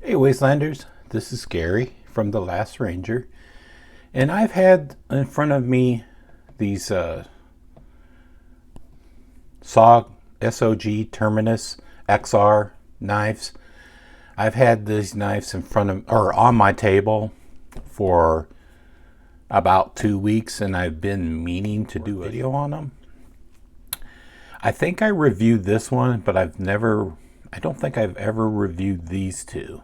Hey Wastelanders, this is Gary from The Last Ranger, and I've had in front of me these SOG Terminus XR knives. I've had these knives in front of, or on my table for about 2 weeks, and I've been meaning to do a video on them. I think I reviewed this one, but I don't think I've ever reviewed these two.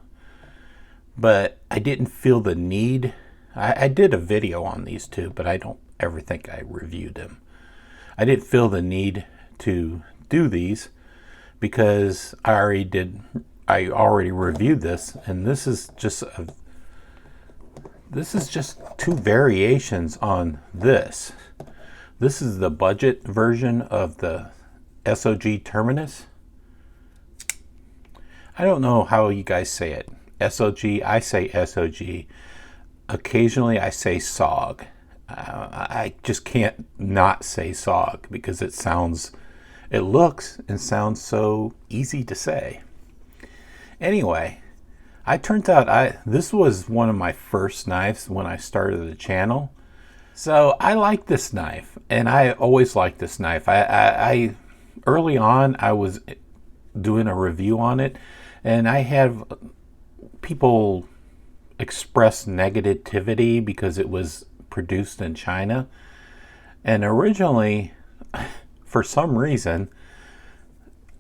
But I didn't feel the need. I did a video on these two, but I don't ever think I reviewed them. I didn't feel the need to do these because I already reviewed this, and this is just two variations on this. This is the budget version of the SOG Terminus. I don't know how you guys say it. SOG, I say SOG. Occasionally I say SOG. I just can't not say SOG because it looks and sounds so easy to say. Anyway, turns out this was one of my first knives when I started the channel. So I like this knife, and I always liked this knife. I early on I was doing a review on it, and I have people express negativity because it was produced in China. And originally, for some reason,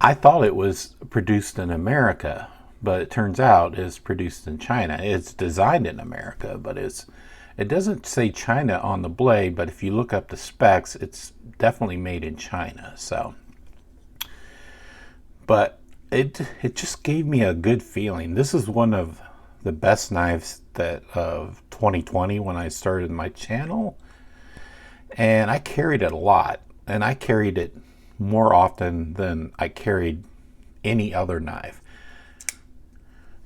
I thought it was produced in America, but it turns out it's produced in China. It's designed in America, but it doesn't say China on the blade, but if you look up the specs, it's definitely made in China. So, but it just gave me a good feeling. This is one of the best knives of 2020 when I started my channel, and I carried it a lot, and I carried it more often than I carried any other knife.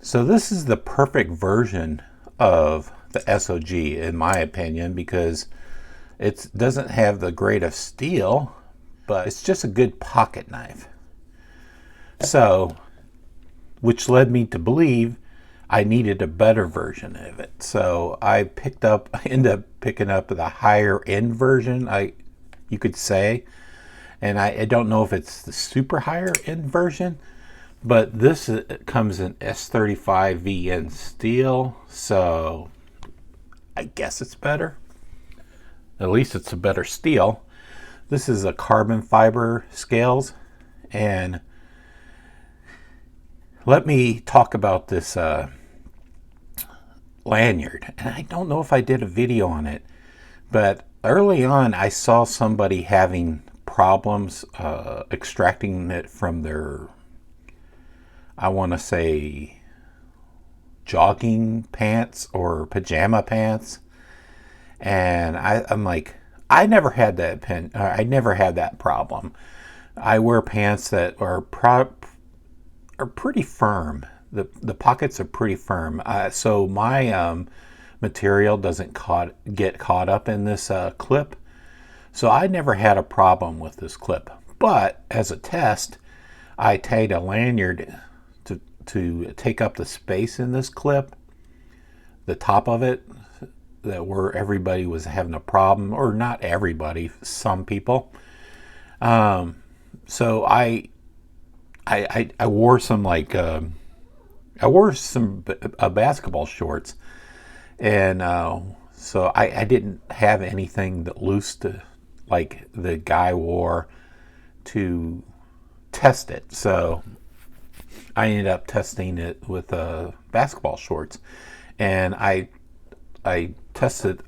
So this is the perfect version of the SOG in my opinion, because it doesn't have the grade of steel, but it's just a good pocket knife. So, which led me to believe I needed a better version of it. So I ended up picking up the higher end version, you could say. And I don't know if it's the super higher end version, but this comes in S35 VN steel. So I guess it's better. At least it's a better steel. This is a carbon fiber scales, and let me talk about this lanyard. And I don't know if I did a video on it, but early on I saw somebody having problems extracting it from their, I want to say, jogging pants or pajama pants. And I'm like, I never had that problem. I wear pants that are pretty firm. The pockets are pretty firm, so my material doesn't get caught up in this clip. So I never had a problem with this clip. But as a test, I tied a lanyard to take up the space in this clip, the top of it, where everybody was having a problem, or not everybody, some people. So I wore some basketball shorts, and so I didn't have anything that loose like the guy wore to test it. So I ended up testing it with basketball shorts, and I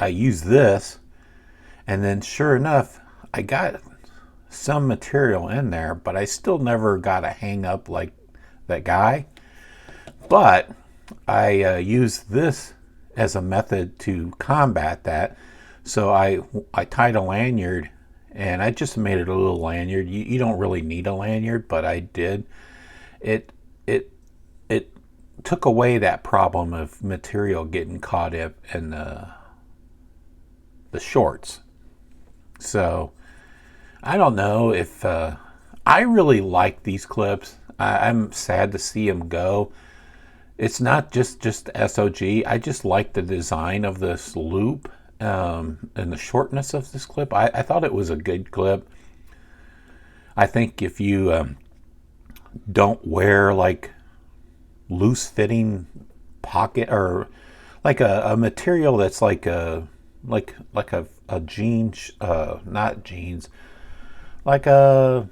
used this, and then sure enough, I got some material in there, but I still never got a hang up like that guy. But I used this as a method to combat that. So I tied a lanyard, and I just made it a little lanyard. You don't really need a lanyard, but I did. It took away that problem of material getting caught up in the shorts. So I don't know if I really like these clips. I'm sad to see them go. It's not just SOG. I just like the design of this loop, and the shortness of this clip. I thought it was a good clip. I think if you don't wear like loose fitting pocket, or like a material that's like a jeans, not jeans, like a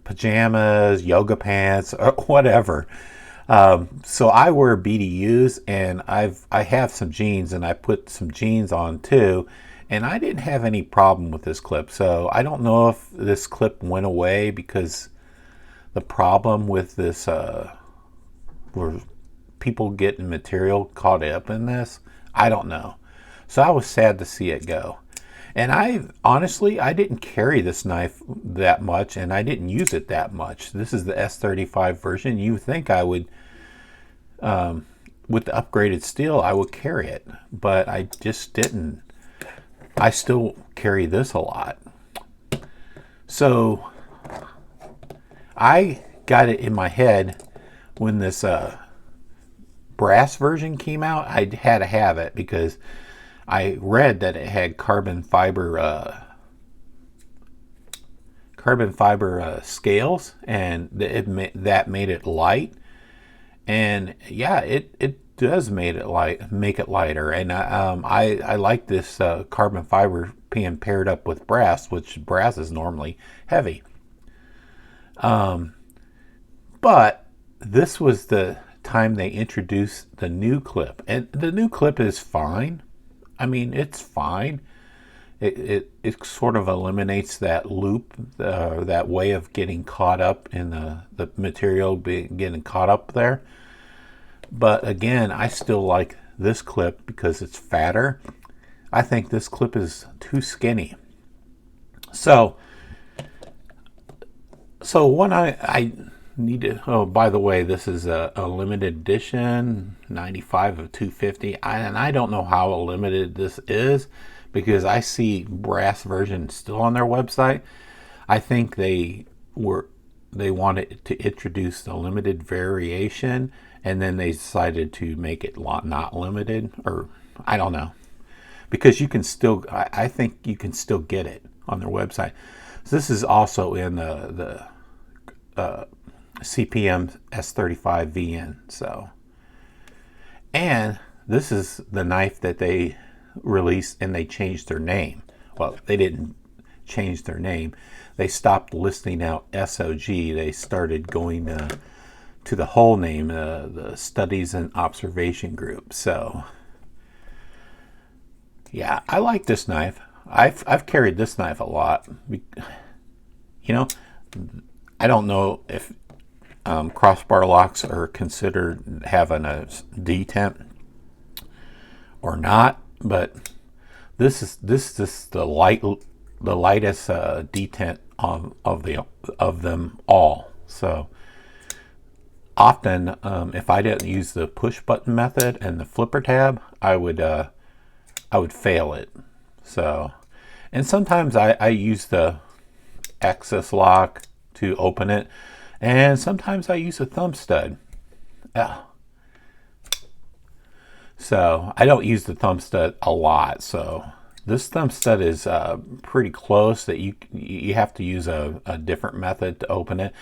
pajamas, yoga pants, or whatever. So I wear BDUs, and I have some jeans, and I put some jeans on too, and I didn't have any problem with this clip. So I don't know if this clip went away because the problem with this were people getting material caught up in this. I don't know. So I was sad to see it go. And I honestly didn't carry this knife that much, and I didn't use it that much. This is the S35 version. You would think I would, with the upgraded steel, I would carry it, but I just didn't. I still carry this a lot. So I got it in my head when this brass version came out. I had to have it because I read that it had carbon fiber scales, and that made it light. And yeah, it does make it lighter. And I like this carbon fiber being paired up with brass, which brass is normally heavy. But this was the time they introduced the new clip, and the new clip is fine. I mean, it's fine. It sort of eliminates that loop, that way of getting caught up in the material getting caught up there. But again, I still like this clip because it's fatter. I think this clip is too skinny. So when I need to, oh, by the way, this is a limited edition, 95 of 250. And I don't know how limited this is because I see brass version still on their website. I think they wanted to introduce the limited variation, and then they decided to make it not limited, or I don't know, because you can still, I think you can still get it on their website. So this is also in the CPM S35 VN. So, and this is the knife that they released, and they changed their name. Well, they didn't change their name. They stopped listing out SOG. They started going to the whole name, the Studies and Observation Group. So yeah, I like this knife. I've carried this knife a lot. You know, I don't know if crossbar locks are considered having a detent or not, but this is the lightest detent of them all. So often, if I didn't use the push button method and the flipper tab, I would fail it. So, and sometimes I use the access lock to open it, and sometimes I use a thumb stud. So I don't use the thumb stud a lot. So this thumb stud is pretty close. That you have to use a different method to open it,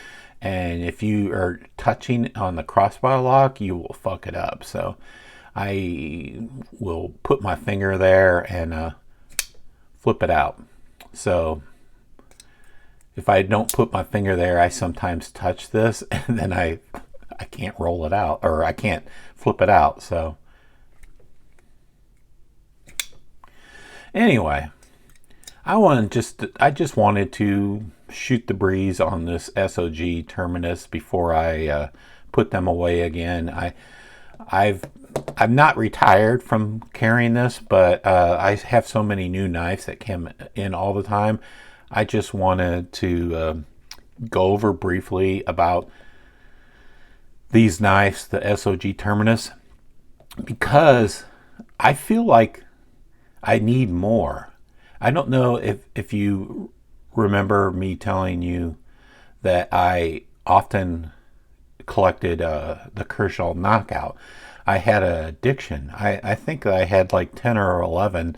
and if you are touching on the crossbar lock, you will fuck it up. So I will put my finger there and flip it out. So if I don't put my finger there, I sometimes touch this, and then I can't roll it out, or I can't flip it out. So anyway, I just wanted to shoot the breeze on this SOG Terminus before I put them away again. I'm not retired from carrying this, but I have so many new knives that come in all the time. I just wanted to go over briefly about these knives, the SOG Terminus, because I feel like I need more. I don't know if you remember me telling you that I often collected the Kershaw Knockout. I had an addiction. I think I had like 10 or 11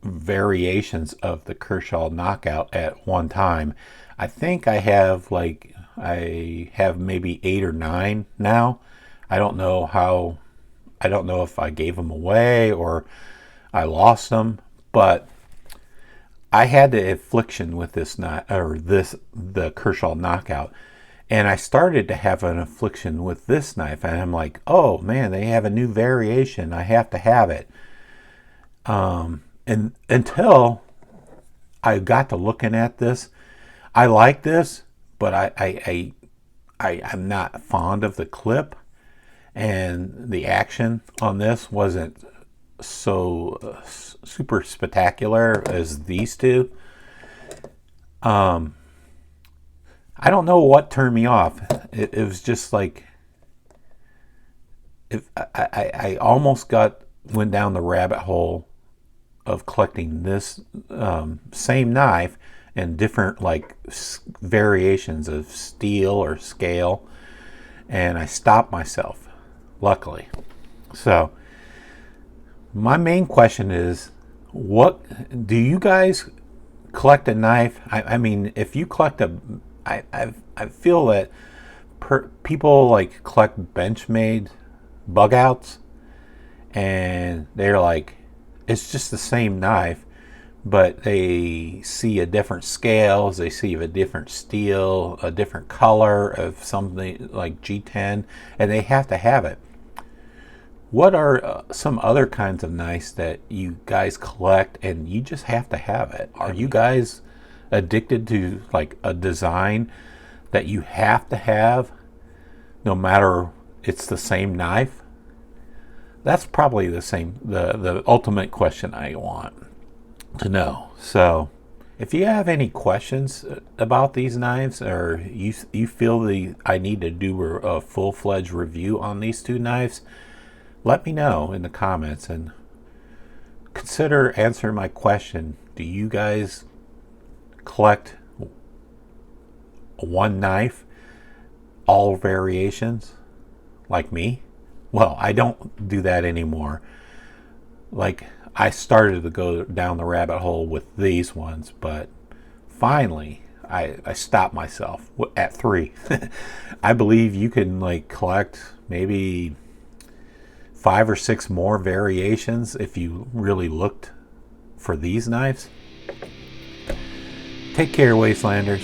variations of the Kershaw Knockout at one time. I think I have maybe 8 or 9 now. I don't know if I gave them away or I lost them, but I had the affliction with the Kershaw Knockout, and I started to have an affliction with this knife, and I'm like, oh man, they have a new variation. I have to have it. And until I got to looking at this, I like this, but I'm not fond of the clip, and the action on this wasn't so super spectacular as these two. I don't know what turned me off. It was just like, if I almost went down the rabbit hole of collecting this same knife and different variations of steel or scale, and I stopped myself, luckily. So my main question is, what do you guys collect a knife? I mean, if you collect I feel that people collect Benchmade bug outs, and they're like, it's just the same knife, but they see a different scales, they see a different steel, a different color of something like G10, and they have to have it. What are some other kinds of knives that you guys collect and you just have to have it? Are you guys addicted to a design that you have to have no matter it's the same knife? That's probably the ultimate question I want to know. So if you have any questions about these knives, or you feel I need to do a full-fledged review on these two knives, let me know in the comments and consider answering my question. Do you guys collect one knife, all variations, like me? Well, I don't do that anymore. I started to go down the rabbit hole with these ones, but finally I stopped myself at 3. I believe you can collect maybe 5 or 6 more variations if you really looked for these knives. Take care, Wastelanders.